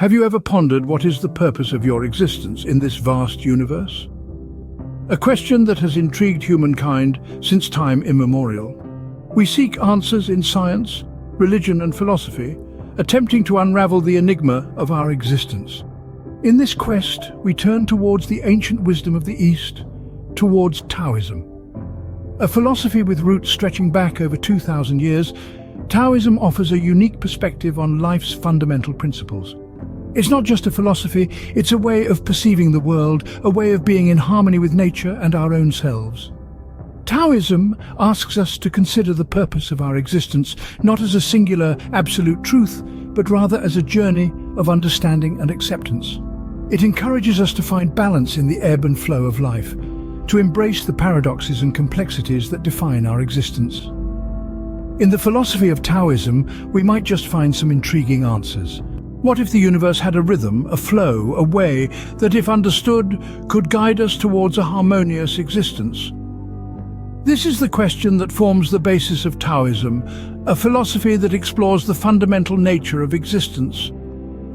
Have you ever pondered what is the purpose of your existence in this vast universe? A question that has intrigued humankind since time immemorial. We seek answers in science, religion and philosophy, attempting to unravel the enigma of our existence. In this quest, we turn towards the ancient wisdom of the East, towards Taoism. A philosophy with roots stretching back over 2,000 years, Taoism offers a unique perspective on life's fundamental principles. It's not just a philosophy, it's a way of perceiving the world, a way of being in harmony with nature and our own selves. Taoism asks us to consider the purpose of our existence not as a singular, absolute truth, but rather as a journey of understanding and acceptance. It encourages us to find balance in the ebb and flow of life, to embrace the paradoxes and complexities that define our existence. In the philosophy of Taoism, we might just find some intriguing answers. What if the universe had a rhythm, a flow, a way that, if understood, could guide us towards a harmonious existence? This is the question that forms the basis of Taoism, a philosophy that explores the fundamental nature of existence.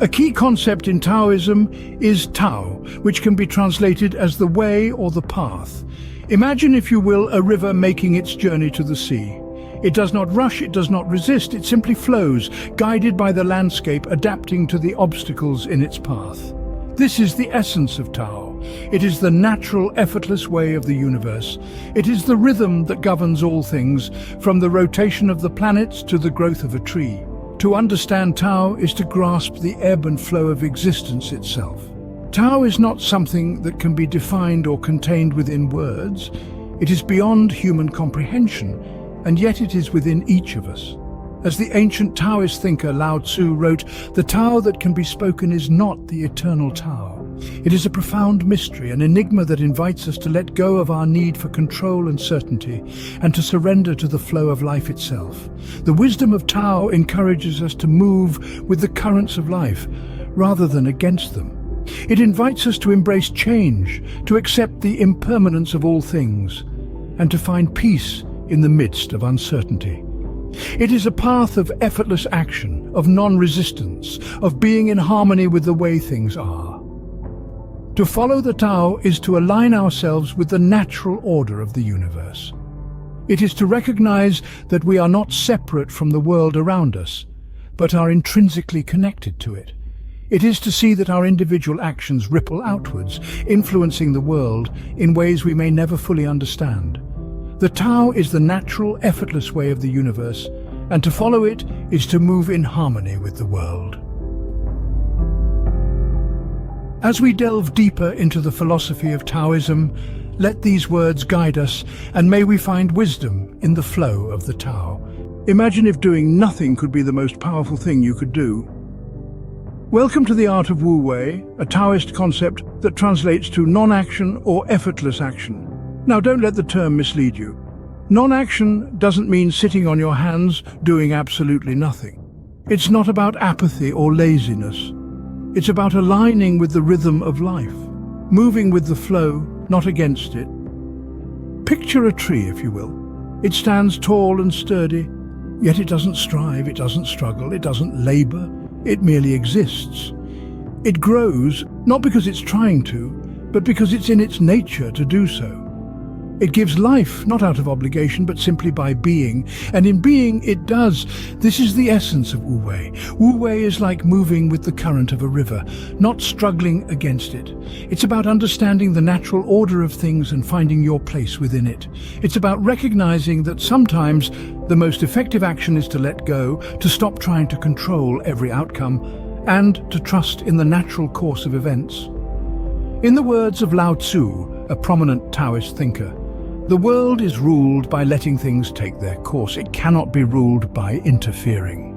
A key concept in Taoism is Tao, which can be translated as the way or the path. Imagine, if you will, a river making its journey to the sea. It does not rush, it does not resist, it simply flows, guided by the landscape, adapting to the obstacles in its path. This is the essence of Tao. It is the natural, effortless way of the universe. It is the rhythm that governs all things, from the rotation of the planets to the growth of a tree. To understand Tao is to grasp the ebb and flow of existence itself. Tao is not something that can be defined or contained within words. It is beyond human comprehension, and yet it is within each of us. As the ancient Taoist thinker Lao Tzu wrote, "The Tao that can be spoken is not the eternal Tao. It is a profound mystery, an enigma that invites us to let go of our need for control and certainty, and to surrender to the flow of life itself." The wisdom of Tao encourages us to move with the currents of life, rather than against them. It invites us to embrace change, to accept the impermanence of all things, and to find peace in the midst of uncertainty. It is a path of effortless action, of non-resistance, of being in harmony with the way things are. To follow the Tao is to align ourselves with the natural order of the universe. It is to recognize that we are not separate from the world around us, but are intrinsically connected to it. It is to see that our individual actions ripple outwards, influencing the world in ways we may never fully understand. The Tao is the natural, effortless way of the universe, and to follow it is to move in harmony with the world. As we delve deeper into the philosophy of Taoism, let these words guide us, and may we find wisdom in the flow of the Tao. Imagine if doing nothing could be the most powerful thing you could do. Welcome to the art of Wu Wei, a Taoist concept that translates to non-action or effortless action. Now, don't let the term mislead you. Non-action doesn't mean sitting on your hands doing absolutely nothing. It's not about apathy or laziness. It's about aligning with the rhythm of life, moving with the flow, not against it. Picture a tree, if you will. It stands tall and sturdy, yet it doesn't strive, it doesn't struggle, it doesn't labor, it merely exists. It grows, not because it's trying to, but because it's in its nature to do so. It gives life, not out of obligation, but simply by being. And in being, it does. This is the essence of Wu Wei. Wu Wei is like moving with the current of a river, not struggling against it. It's about understanding the natural order of things and finding your place within it. It's about recognizing that sometimes the most effective action is to let go, to stop trying to control every outcome, and to trust in the natural course of events. In the words of Lao Tzu, a prominent Taoist thinker, the world is ruled by letting things take their course. It cannot be ruled by interfering.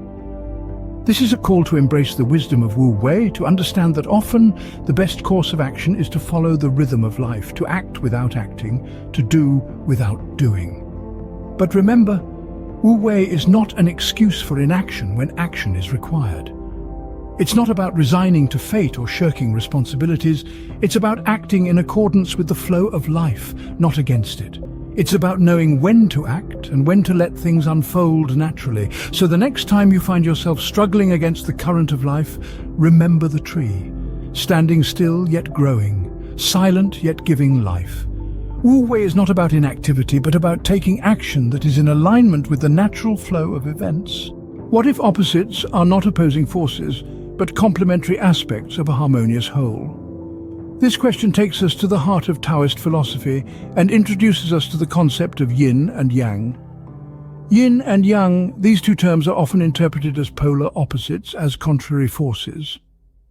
This is a call to embrace the wisdom of Wu Wei, to understand that often the best course of action is to follow the rhythm of life, to act without acting, to do without doing. But remember, Wu Wei is not an excuse for inaction when action is required. It's not about resigning to fate or shirking responsibilities. It's about acting in accordance with the flow of life, not against it. It's about knowing when to act and when to let things unfold naturally. So the next time you find yourself struggling against the current of life, remember the tree, standing still yet growing, silent yet giving life. Wu Wei is not about inactivity, but about taking action that is in alignment with the natural flow of events. What if opposites are not opposing forces, but complementary aspects of a harmonious whole? This question takes us to the heart of Taoist philosophy and introduces us to the concept of yin and yang. Yin and yang, these two terms are often interpreted as polar opposites, as contrary forces.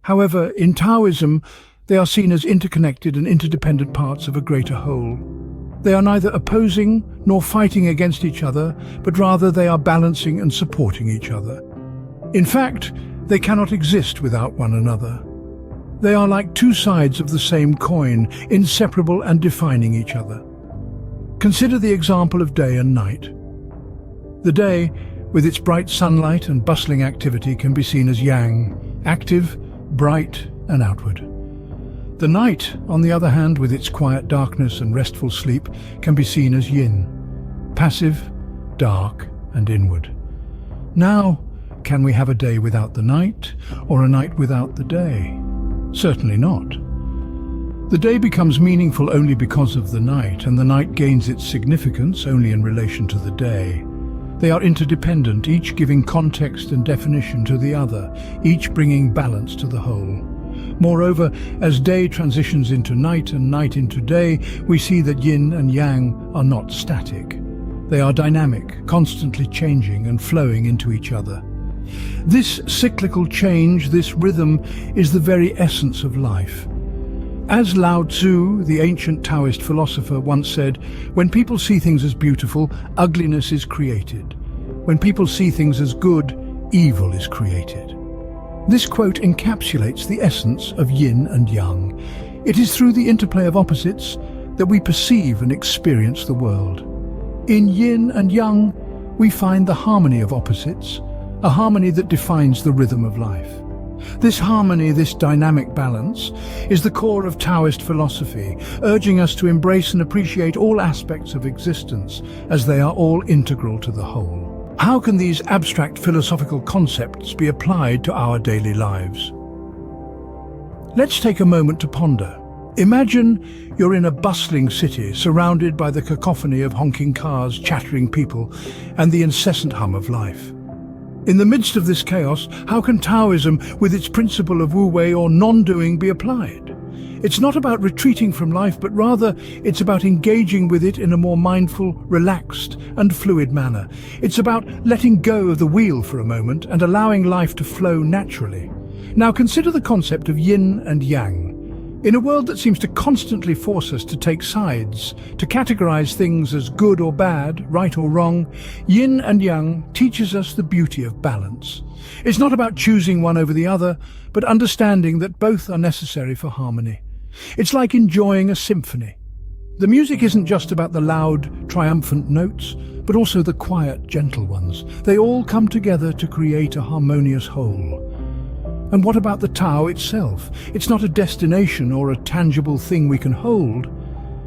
However, in Taoism, they are seen as interconnected and interdependent parts of a greater whole. They are neither opposing nor fighting against each other, but rather they are balancing and supporting each other. In fact, they cannot exist without one another. They are like two sides of the same coin, inseparable and defining each other. Consider the example of day and night. The day, with its bright sunlight and bustling activity, can be seen as yang, active, bright and outward. The night, on the other hand, with its quiet darkness and restful sleep, can be seen as yin, passive, dark and inward. Now, can we have a day without the night, or a night without the day? Certainly not. The day becomes meaningful only because of the night, and the night gains its significance only in relation to the day. They are interdependent, each giving context and definition to the other, each bringing balance to the whole. Moreover, as day transitions into night and night into day, we see that yin and yang are not static. They are dynamic, constantly changing and flowing into each other. This cyclical change, this rhythm, is the very essence of life. As Lao Tzu, the ancient Taoist philosopher, once said, "When people see things as beautiful, ugliness is created. When people see things as good, evil is created." This quote encapsulates the essence of yin and yang. It is through the interplay of opposites that we perceive and experience the world. In yin and yang, we find the harmony of opposites, a harmony that defines the rhythm of life. This harmony, this dynamic balance, is the core of Taoist philosophy, urging us to embrace and appreciate all aspects of existence as they are all integral to the whole. How can these abstract philosophical concepts be applied to our daily lives? Let's take a moment to ponder. Imagine you're in a bustling city, surrounded by the cacophony of honking cars, chattering people, and the incessant hum of life. In the midst of this chaos, how can Taoism, with its principle of Wu Wei or non-doing, be applied? It's not about retreating from life, but rather it's about engaging with it in a more mindful, relaxed and fluid manner. It's about letting go of the wheel for a moment and allowing life to flow naturally. Now consider the concept of yin and yang. In a world that seems to constantly force us to take sides, to categorize things as good or bad, right or wrong, yin and yang teaches us the beauty of balance. It's not about choosing one over the other, but understanding that both are necessary for harmony. It's like enjoying a symphony. The music isn't just about the loud, triumphant notes, but also the quiet, gentle ones. They all come together to create a harmonious whole. And what about the Tao itself? It's not a destination or a tangible thing we can hold.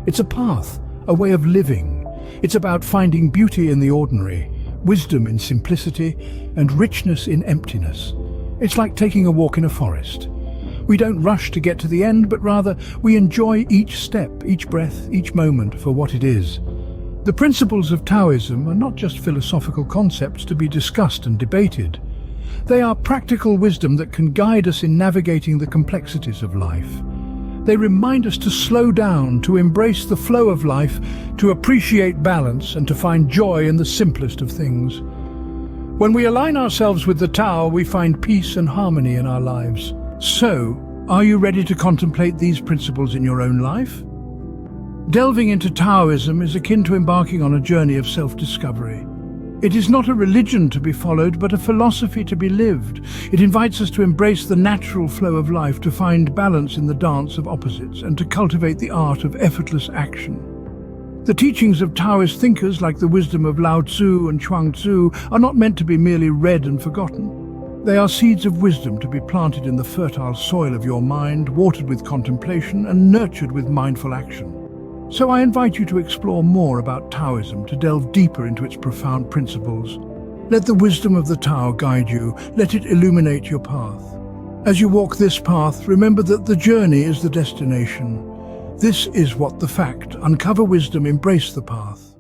It's a path, a way of living. It's about finding beauty in the ordinary, wisdom in simplicity, and richness in emptiness. It's like taking a walk in a forest. We don't rush to get to the end, but rather we enjoy each step, each breath, each moment for what it is. The principles of Taoism are not just philosophical concepts to be discussed and debated. They are practical wisdom that can guide us in navigating the complexities of life. They remind us to slow down, to embrace the flow of life, to appreciate balance and to find joy in the simplest of things. When we align ourselves with the Tao, we find peace and harmony in our lives. So, are you ready to contemplate these principles in your own life? Delving into Taoism is akin to embarking on a journey of self-discovery. It is not a religion to be followed, but a philosophy to be lived. It invites us to embrace the natural flow of life, to find balance in the dance of opposites, and to cultivate the art of effortless action. The teachings of Taoist thinkers like the wisdom of Lao Tzu and Chuang Tzu are not meant to be merely read and forgotten. They are seeds of wisdom to be planted in the fertile soil of your mind, watered with contemplation and nurtured with mindful action. So I invite you to explore more about Taoism, to delve deeper into its profound principles. Let the wisdom of the Tao guide you, let it illuminate your path. As you walk this path, remember that the journey is the destination. This is what the fact. Uncover wisdom, embrace the path.